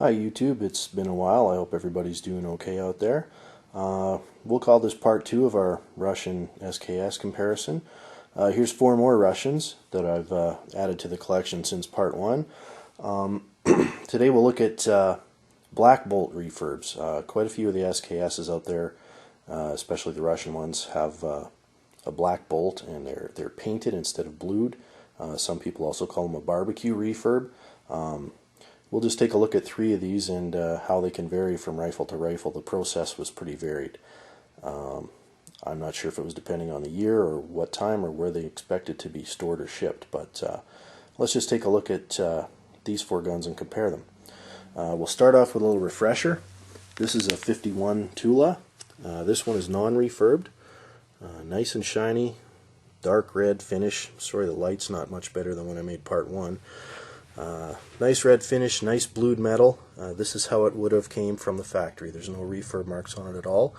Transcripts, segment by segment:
Hi YouTube, it's been a while. I hope everybody's doing okay out there. We'll call this part 2 of our Russian SKS comparison. Here's 4 more Russians that I've added to the collection since part 1. Today we'll look at black bolt refurbs. Quite a few of the SKSs out there, especially the Russian ones, have a black bolt and they're painted instead of blued. Some people also call them a barbecue refurb. We'll just take a look at 3 of these and how they can vary from rifle to rifle. The process was pretty varied. I'm not sure if it was depending on the year or what time or where they expected to be stored or shipped, but let's just take a look at these 4 guns and compare them. We'll start off with a little refresher. This is a 51 Tula. This one is non-refurbed. Nice and shiny, dark red finish. Sorry the light's not much better than when I made part 1. Nice red finish, nice blued metal. This is how it would have came from the factory. There's no refurb marks on it at all.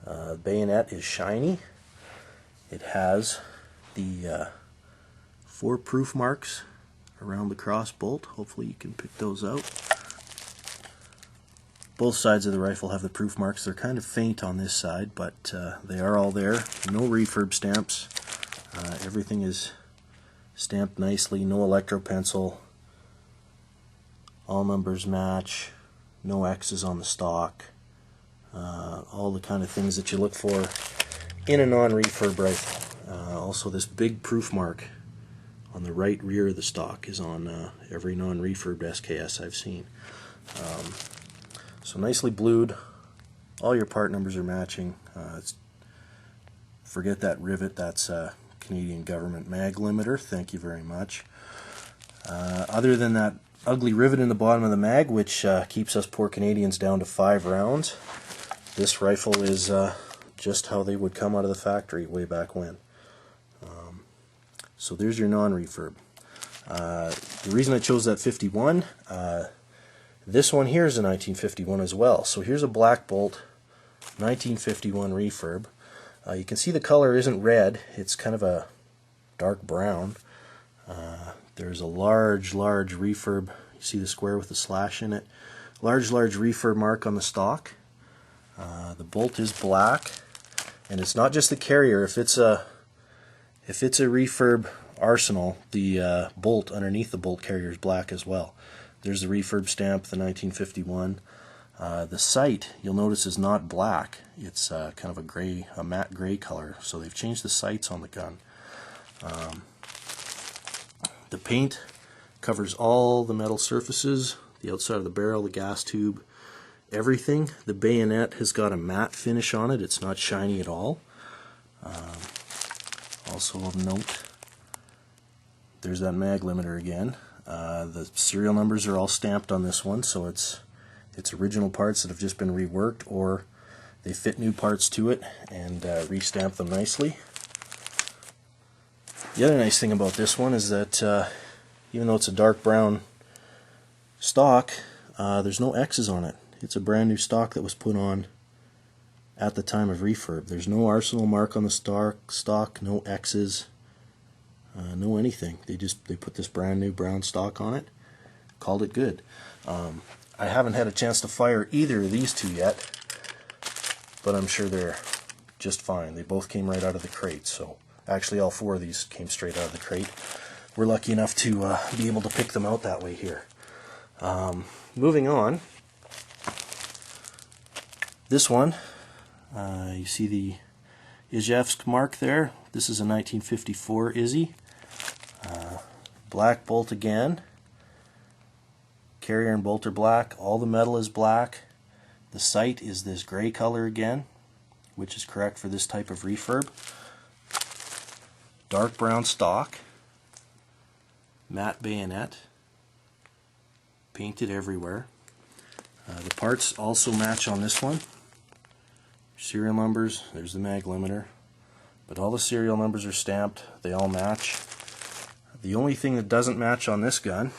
Bayonet is shiny. It has the 4 proof marks around the cross bolt. Hopefully you can pick those out. Both sides of the rifle have the proof marks. They're kind of faint on this side, but they are all there. No refurb stamps. Everything is stamped nicely. No electro pencil. All numbers match, no X's on the stock, all the kind of things that you look for in a non-refurb rifle. Also this big proof mark on the right rear of the stock is on every non-refurbed SKS I've seen. So nicely blued, all your part numbers are matching. Forget that rivet, that's a Canadian government mag limiter, thank you very much. Other than that ugly rivet in the bottom of the mag, which keeps us poor Canadians down to 5 rounds. This rifle is just how they would come out of the factory way back when. So there's your non-refurb. The reason I chose that 51, this one here is a 1951 as well. So here's a black bolt 1951 refurb. You can see the color isn't red, it's kind of a dark brown. There's a large refurb. You see the square with the slash in it. Large refurb mark on the stock. The bolt is black, and it's not just the carrier. If it's a refurb arsenal, the bolt underneath the bolt carrier is black as well. There's the refurb stamp, the 1951. The sight, you'll notice, is not black. It's kind of a matte gray color. So they've changed the sights on the gun. The paint covers all the metal surfaces, the outside of the barrel, the gas tube, everything. The bayonet has got a matte finish on it. It's not shiny at all. Also of note, there's that mag limiter again. The serial numbers are all stamped on this one, so it's original parts that have just been reworked, or they fit new parts to it and restamp them nicely. The other nice thing about this one is that even though it's a dark brown stock, there's no X's on it. It's a brand new stock that was put on at the time of refurb. There's no arsenal mark on the stock, no X's, no anything. They put this brand new brown stock on it, called it good. I haven't had a chance to fire either of these 2 yet, but I'm sure they're just fine. They both came right out of the crate, so actually all 4 of these came straight out of the crate. We're lucky enough to be able to pick them out that way here. Moving on, this one, you see the Izhevsk mark there. This is a 1954 Izzy. Black bolt again. Carrier and bolt are black. All the metal is black. The sight is this gray color again, which is correct for this type of refurb. Dark brown stock. Matte bayonet. Painted everywhere. The parts also match on this one. Serial numbers, there's the mag limiter. But all the serial numbers are stamped. They all match. The only thing that doesn't match on this gun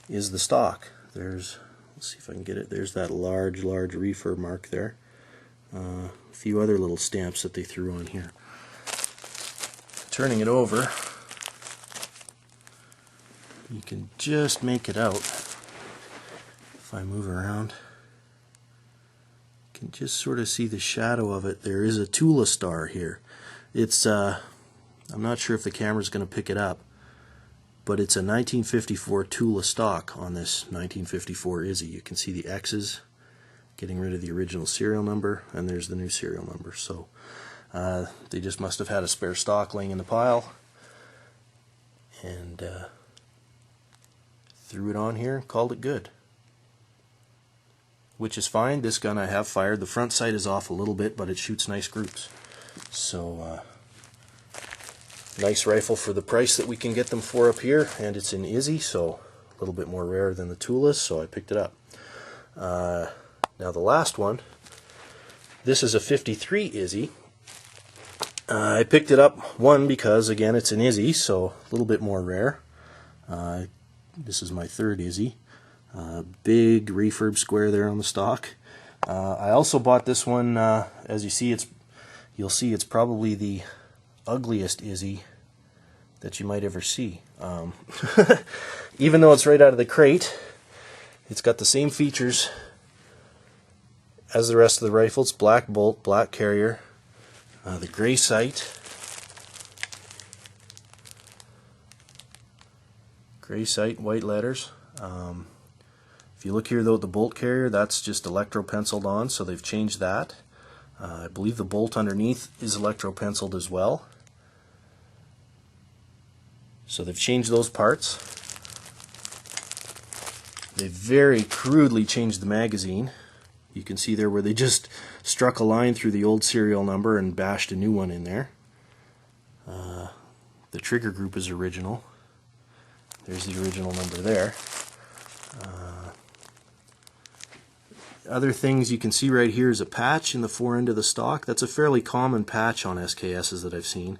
is the stock. Let's see if I can get it. There's that large refurb mark there. A few other little stamps that they threw on here. Turning it over, you can just make it out. If I move around, you can just sort of see the shadow of it. There is a Tula star here. It's I'm not sure if the camera's going to pick it up, but it's a 1954 Tula stock on this 1954 Izzy. You can see the X's, getting rid of the original serial number, and there's the new serial number. So they just must have had a spare stock laying in the pile, and threw it on here and called it good. Which is fine. This gun I have fired. The front sight is off a little bit, but it shoots nice groups. So nice rifle for the price that we can get them for up here, and it's an Izzy, so a little bit more rare than the Tulas, so I picked it up. Now the last one, this is a 53 Izzy. I picked it up, one, because again it's an Izzy, so a little bit more rare. This is my third Izzy. Big refurb square there on the stock. I also bought this one, as you see, you'll see it's probably the ugliest Izzy that you might ever see. Even though it's right out of the crate, it's got the same features as the rest of the rifles. Black bolt, black carrier, the gray sight, white letters. If you look here though at the bolt carrier, that's just electro penciled on, so they've changed that. I believe the bolt underneath is electro penciled as well. So they've changed those parts. They very crudely changed the magazine. You can see there where they just struck a line through the old serial number and bashed a new one in there. The trigger group is original. There's the original number there. Other things you can see right here is a patch in the fore end of the stock. That's a fairly common patch on SKSs that I've seen.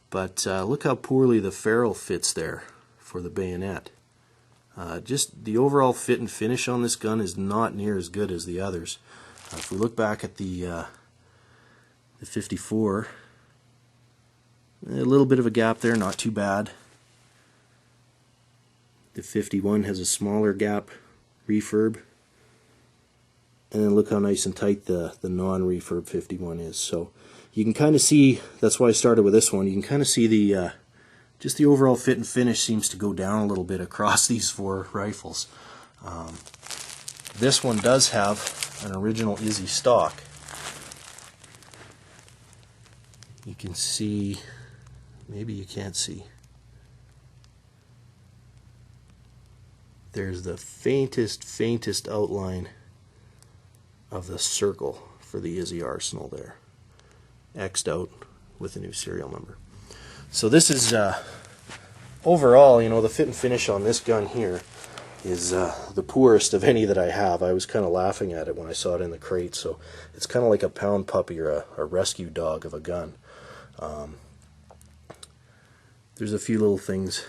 But look how poorly the ferrule fits there for the bayonet. Just the overall fit and finish on this gun is not near as good as the others. If we look back at the 54, a little bit of a gap there, not too bad. The 51 has a smaller gap refurb. And then look how nice and tight the non-refurb 51 is. So you can kind of see, that's why I started with this one, you can kind of see the just the overall fit and finish seems to go down a little bit across these four rifles. This one does have an original Izzy stock. You can see, maybe you can't see, there's the faintest outline of the circle for the Izzy arsenal there, X'd out with the new serial number. So this is overall, you know, the fit and finish on this gun here is the poorest of any that I have. I was kind of laughing at it when I saw it in the crate. So it's kind of like a pound puppy or a rescue dog of a gun. There's a few little things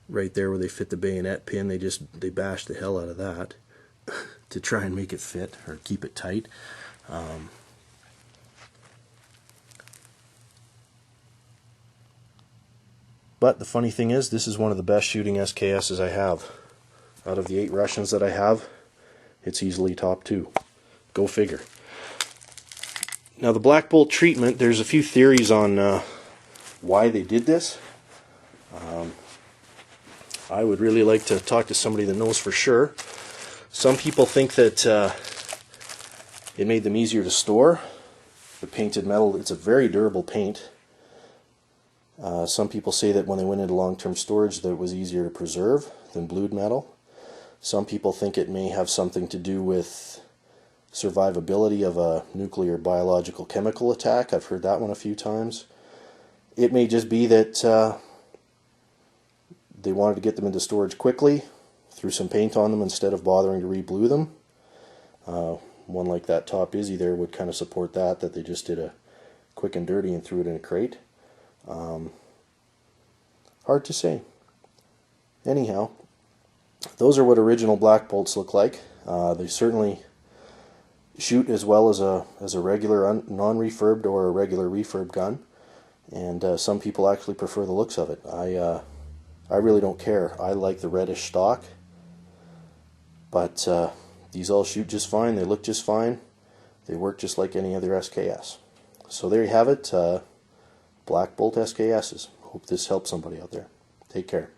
right there where they fit the bayonet pin. They bashed the hell out of that to try and make it fit or keep it tight. But the funny thing is, this is one of the best shooting SKSs I have. Out of the 8 Russians that I have, it's easily top 2. Go figure. Now the black bolt treatment, there's a few theories on why they did this. I would really like to talk to somebody that knows for sure. Some people think that it made them easier to store. The painted metal, it's a very durable paint. Some people say that when they went into long-term storage that it was easier to preserve than blued metal. Some people think it may have something to do with survivability of a nuclear, biological, chemical attack. I've heard that one a few times. It may just be that they wanted to get them into storage quickly, threw some paint on them instead of bothering to re-blue them. One like that top Izzy there would kind of support that they just did a quick and dirty and threw it in a crate. Hard to say. Anyhow, those are what original black bolts look like. They certainly shoot as well as a regular non-refurbed or a regular refurb gun, and some people actually prefer the looks of it. I really don't care. I like the reddish stock. But these all shoot just fine, they look just fine, they work just like any other SKS. So there you have it, Black Bolt SKSs. Hope this helps somebody out there. Take care.